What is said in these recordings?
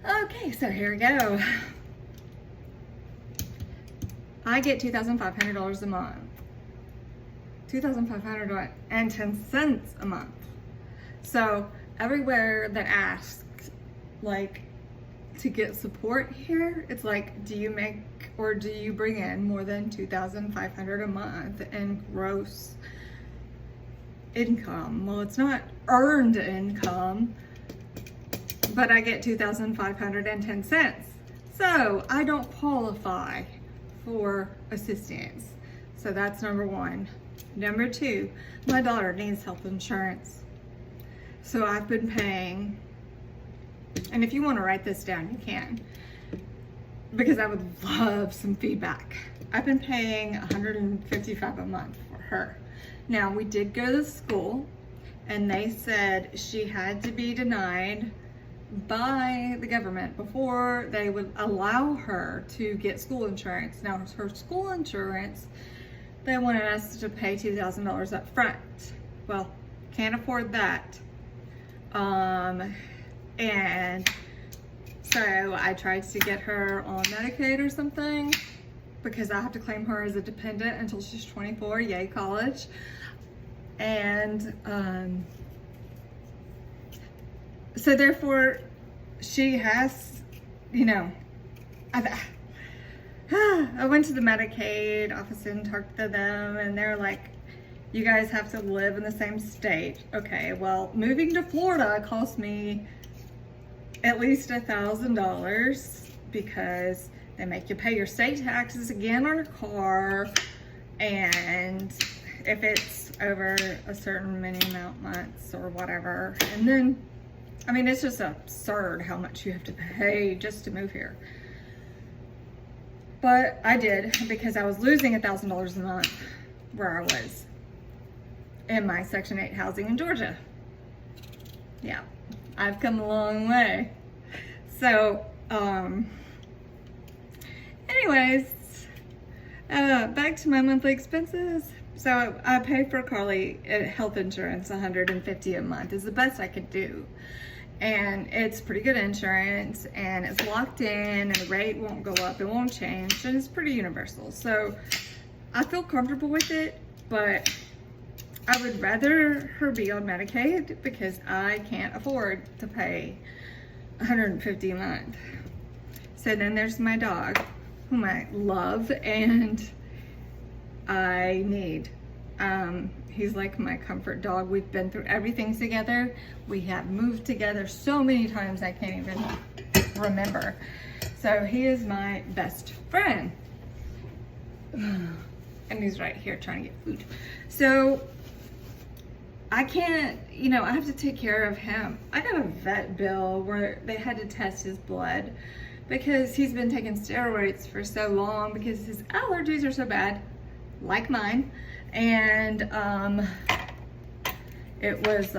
Okay, so here we go. I get $2,500 a month. $2,510 a month. So everywhere that asks, like, to get support here, it's like, do you make or do you bring in more than $2,500 a month in gross income? Well, it's not earned income, but I get $2,510. So I don't qualify for assistance. So that's number one. Number two, my daughter needs health insurance. So I've been paying, and if you want to write this down, you can, because I would love some feedback. I've been paying $155 a month for her. Now, we did go to school, and they said she had to be denied by the government before they would allow her to get school insurance. Now, her school insurance, they wanted us to pay $2,000 up front. Well, can't afford that. And so I tried to get her on Medicaid or something, because I have to claim her as a dependent until she's 24, yay college. And so therefore she has, you know, I went to the Medicaid office and talked to them, and they're like, you guys have to live in the same state. Okay, well, moving to Florida cost me at least $1,000 because they make you pay your state taxes again on your car, and if it's over a certain many amount months or whatever. And then, I mean, it's just absurd how much you have to pay just to move here. But I did, because I was losing $1,000 a month where I was in my Section 8 housing in Georgia. Yeah, I've come a long way. So, anyways, back to my monthly expenses. So I pay for Carly health insurance, $150 a month is the best I could do. And it's pretty good insurance, and it's locked in, and the rate won't go up, it won't change, and it's pretty universal. So I feel comfortable with it, but I would rather her be on Medicaid because I can't afford to pay $150 a month. So then there's my dog, whom I love and I need. He's like my comfort dog. We've been through everything together. We have moved together so many times I can't even remember. So he is my best friend. And he's right here trying to get food. So I can't, you know, I have to take care of him. I got a vet bill where they had to test his blood because he's been taking steroids for so long because his allergies are so bad, like mine. And it was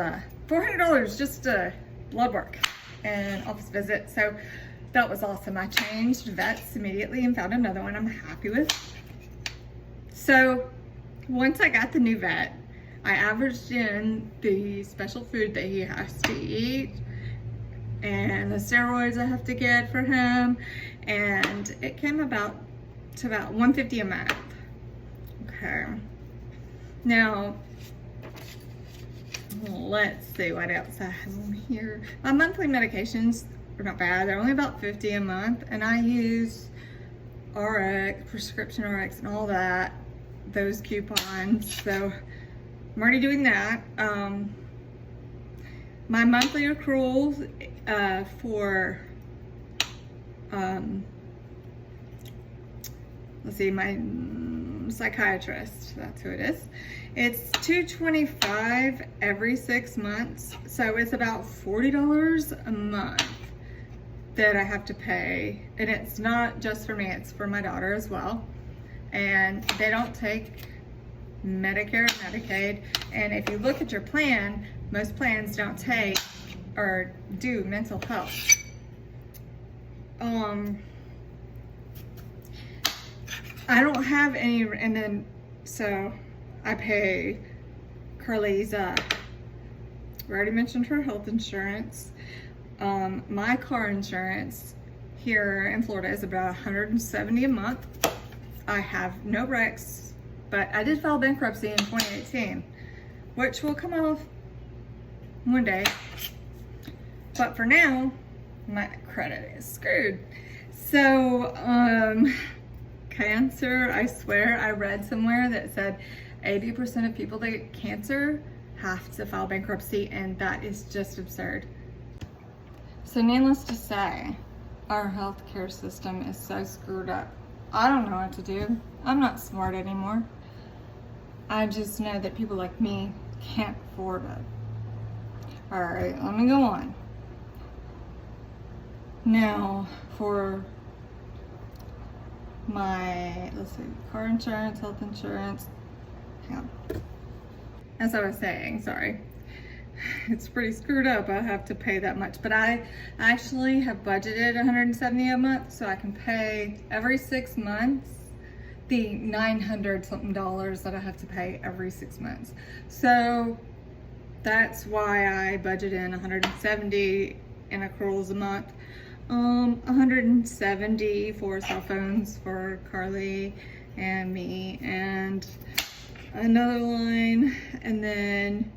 $400 just a blood work and office visit. So that was awesome. I changed vets immediately and found another one I'm happy with. So once I got the new vet, I averaged in the special food that he has to eat and the steroids I have to get for him, and it came about to about $150 a month. Okay. Now, let's see what else I have on here. My monthly medications are not bad. They're only about $50 a month, and I use RX, prescription RX, and all that, those coupons. So I'm already doing that. My monthly accruals for let's see, my psychiatrist, that's who it is. It's $225 every 6 months, so it's about $40 a month that I have to pay, and it's not just for me, it's for my daughter as well. And they don't take Medicare, Medicaid, and if you look at your plan, most plans don't take or do mental health. I don't have any, and then so I pay Carly's, we already mentioned her health insurance. My car insurance here in Florida is about $170 a month. I have no wrecks, but I did file bankruptcy in 2018, which will come off one day. But for now, my credit is screwed. So, cancer, I swear I read somewhere that said 80% of people that get cancer have to file bankruptcy, and that is just absurd. So needless to say, our healthcare system is so screwed up. I don't know what to do. I'm not smart anymore. I just know that people like me can't afford it. All right, let me go on. Now, for my, let's see, car insurance, health insurance. Hang on. As I was saying, sorry. It's pretty screwed up. I have to pay that much, but I actually have budgeted $170 a month, so I can pay every 6 months the $900 something that I have to pay every 6 months. So that's why I budget in $170 in accruals a month. $170 for cell phones for Carly and me, and another line, and then,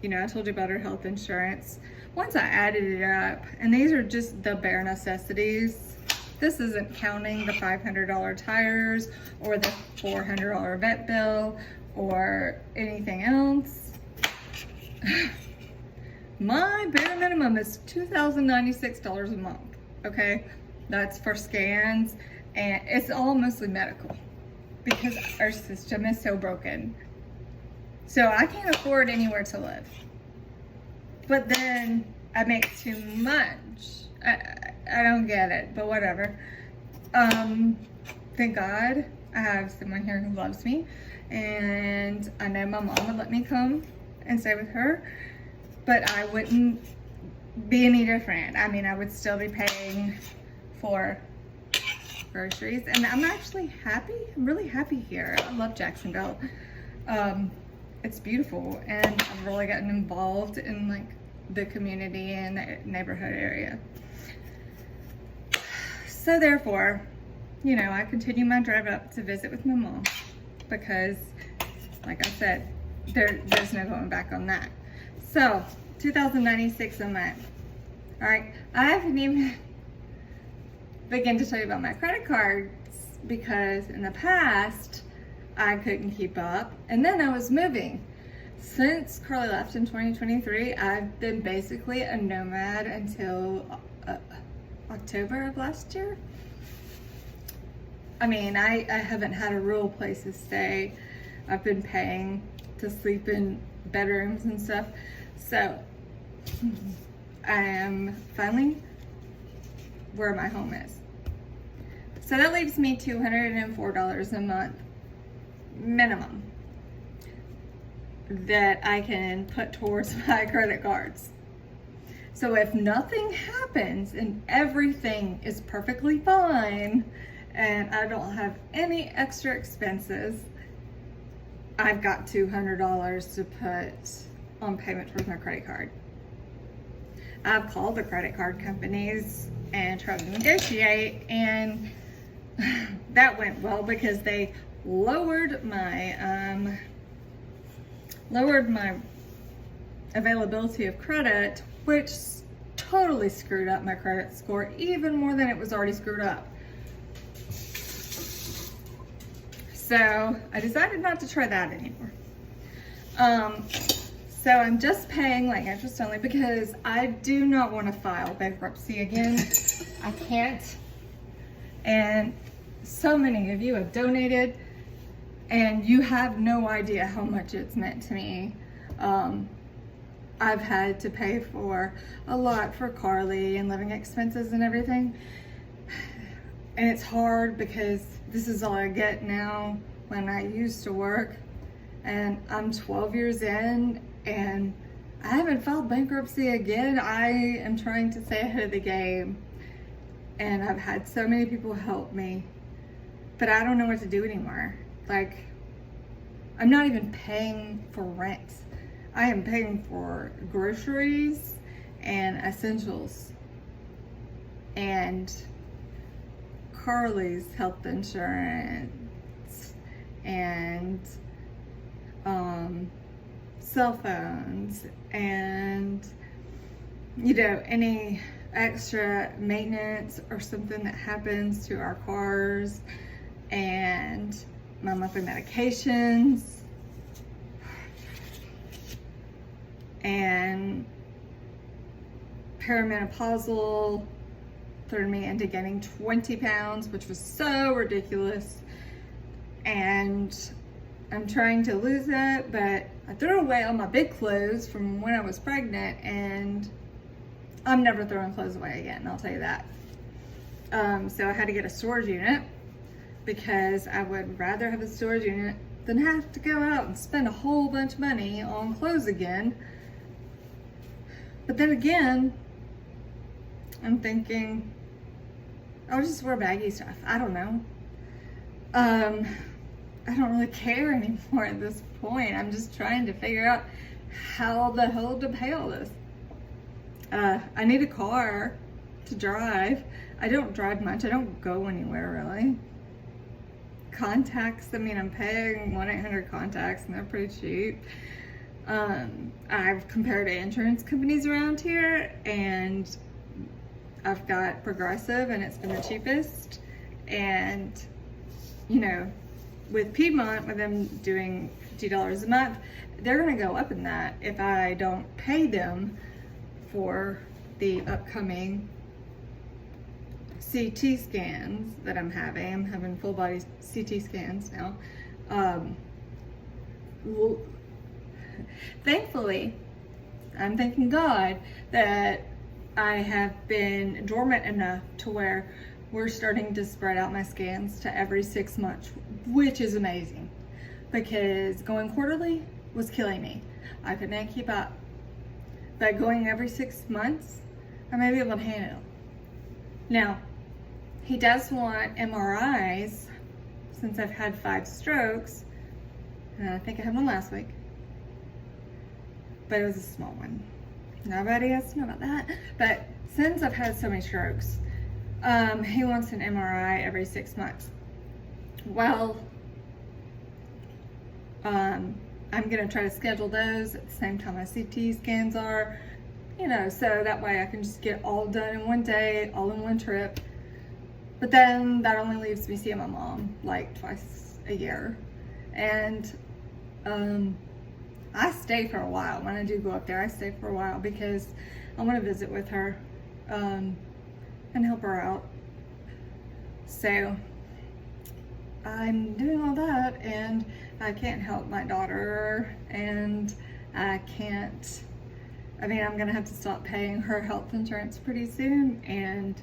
you know, I told you about her health insurance. Once I added it up, and these are just the bare necessities. This isn't counting the $500 tires or the $400 vet bill or anything else. My bare minimum is $2,096 a month, okay? That's for scans, and it's all mostly medical because our system is so broken. So I can't afford anywhere to live. But then I make too much. I don't get it, but whatever. Thank God I have someone here who loves me, and I know my mom would let me come and stay with her, but I wouldn't be any different. I mean, I would still be paying for groceries, and I'm actually happy. I'm really happy here. I love Jacksonville. It's beautiful, and I've really gotten involved in like the community and the neighborhood area. So therefore, you know, I continue my drive up to visit with my mom because, like I said, there's no going back on that. So, $2,096 a month. All right, I haven't even begun to tell you about my credit cards because in the past, I couldn't keep up, and then I was moving. Since Carly left in 2023, I've been basically a nomad until October of last year. I mean, I haven't had a real place to stay. I've been paying to sleep in bedrooms and stuff. So I am finally where my home is. So that leaves me $204 a month minimum that I can put towards my credit cards. So if nothing happens and everything is perfectly fine and I don't have any extra expenses, I've got $200 to put on payment towards my credit card. I've called the credit card companies and tried to negotiate, and that went well because they lowered my availability of credit, which totally screwed up my credit score even more than it was already screwed up. So I decided not to try that anymore. So I'm just paying like interest only because I do not want to file bankruptcy again. I can't. And so many of you have donated, and you have no idea how much it's meant to me. I've had to pay for a lot for Carly and living expenses and everything. And it's hard because this is all I get now when I used to work. And I'm 12 years in and I haven't filed bankruptcy again. I am trying to stay ahead of the game. And I've had so many people help me, but I don't know what to do anymore. Like, I'm not even paying for rent. I am paying for groceries and essentials and Carly's health insurance and cell phones and, you know, any extra maintenance or something that happens to our cars, and my monthly medications, and perimenopausal threw me into gaining 20 pounds, which was so ridiculous. And I'm trying to lose it, but I threw away all my big clothes from when I was pregnant, and I'm never throwing clothes away again, I'll tell you that. So I had to get a storage unit because I would rather have a storage unit than have to go out and spend a whole bunch of money on clothes again. But then again, I'm thinking, I'll just wear baggy stuff. I don't know. I don't really care anymore at this point. I'm just trying to figure out how the hell to pay all this. I need a car to drive. I don't drive much. I don't go anywhere really. Contacts, I mean, I'm paying 1-800 contacts and they're pretty cheap. I've compared to insurance companies around here, and I've got Progressive and it's been the cheapest. And, you know, with Piedmont, with them doing $50 a month, they're gonna go up in that if I don't pay them for the upcoming CT scans that I'm having. I'm having full body CT scans now. Thankfully, I'm thanking God that I have been dormant enough to where we're starting to spread out my scans to every 6 months, which is amazing, because going quarterly was killing me. I could not keep up. But going every 6 months, I may be able to handle it. Now, he does want MRIs since I've had 5 strokes, and I think I had one last week, but it was a small one. Nobody has to know about that. But since I've had so many strokes, he wants an MRI every 6 months. Well, I'm gonna try to schedule those at the same time my CT scans are, you know, so that way I can just get all done in one day, all in one trip. But then that only leaves me seeing my mom like twice a year. And I stay for a while. When I do go up there, I stay for a while because I want to visit with her and help her out. So I'm doing all that, and I can't help my daughter, and I can't, I mean, I'm gonna have to stop paying her health insurance pretty soon, and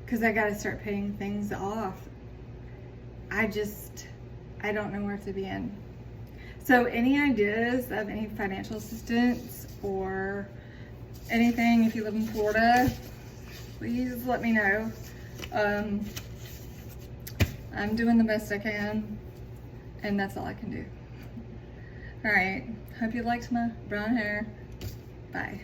because I gotta start paying things off. I don't know where to begin. So any ideas of any financial assistance or anything, if you live in Florida, please let me know. I'm doing the best I can, and that's all I can do. All right, hope you liked my brown hair. Bye.